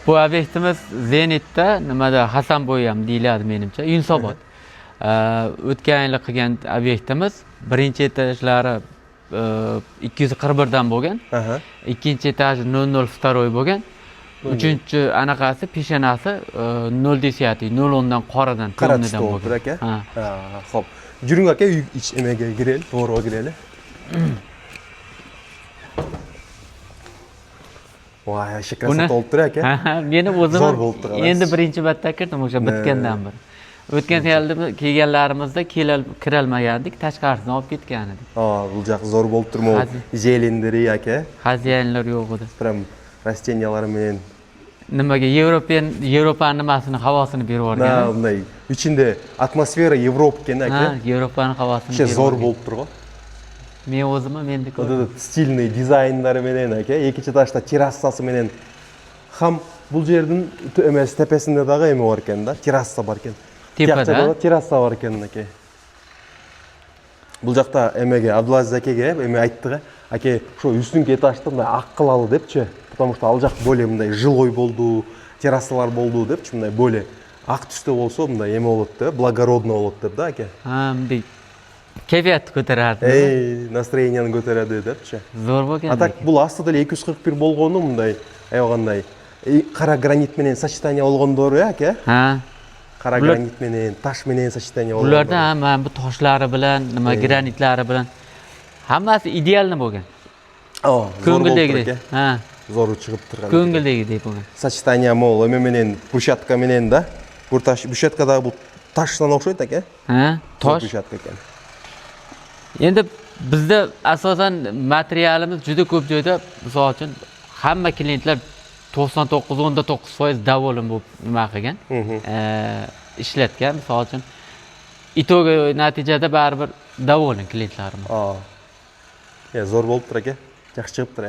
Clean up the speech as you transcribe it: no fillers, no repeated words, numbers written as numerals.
Bu obyektimiz Zenitda, nimada Hasanbo'y ham deyiladi menimcha, Yunusobod. O'tgan yil qilgan obyektimiz birinchi etajlari 241 dan bo'lgan. Ikkinchi etaj 002 bo'lgan. Uchinchi anaqasi peshanasi 010 010 dan qoradan to'g'ridan bo'lgan. Aka. Xo'p. Juring aka uy ichiga giraylik, to'g'ri giraylik. Voy, shakar olib aka. Meni o'zim endi birinchi marta kirdim o'sha bitgandan beri. O'tgan yilda kelganlarimizda kirolmagandik, tashqarisidan olib ketgan edik. Bu joq zo'r bo'lib turmi? Jelendiri aka. Xazinalar yo'q edi. Prям rasteniyalar bilan nimaga Yevropaning nimasini havosini berib yuborgan. Bunday ichida atmosfera Yevropa ekan aka. Yevropaning havosini berib. Zo'r bo'lib turgan. Men o'zim mendek stilniy dizaynlari bilan aka, ikkinchi etajda terrasasi bilan ham bu yerdan emas tepasida dag'i nima bor ekanda, terrasa bor ekan. Tepada terrasa bor ekan aka. Bu joqda emaga Abdulaziz akaga ema aytdi, aka, shu üstünki etajda bunday aqqilalı debchi, потому что ал жақ более мындай жилой болду, террасалар болду депчи, мындай более ақ түсте болсо мындай эме болот да, благородный болот деп да aka. Мындай keyfiyat ko'taradi. Настроениени көтөрөдү депчи. Zo'r bo'lgan. А так бул астыда 241 болгону мындай, аягандай кара гранит менен сочетание болгондору aka. Qara granit menен, tash menен сочетание bo'lgan. Ularda ham bu toshlari bilan, nima granitlari bilan hammasi idealni bo'lgan. Ko'ngildagidek. Zo'r chiqib turgan. Ko'ngildagidek bo'lgan. Сочетание mol, eme menен, брусчатка menен да. Bu tash, брусчаткада bu tashdan o'xshaydi aka. Tosh. Брусчатка ekan. Endi bizda asosan materialimiz juda ko'p joyda, misol uchun hamma klientlar 99.9% davolim bo'lib nima qilgan, ishlatgan. Misol uchun itogi natijada baribir davolim klientlarimiz. Zo'r bo'lib tur aka. Yaxshi chiqib tur.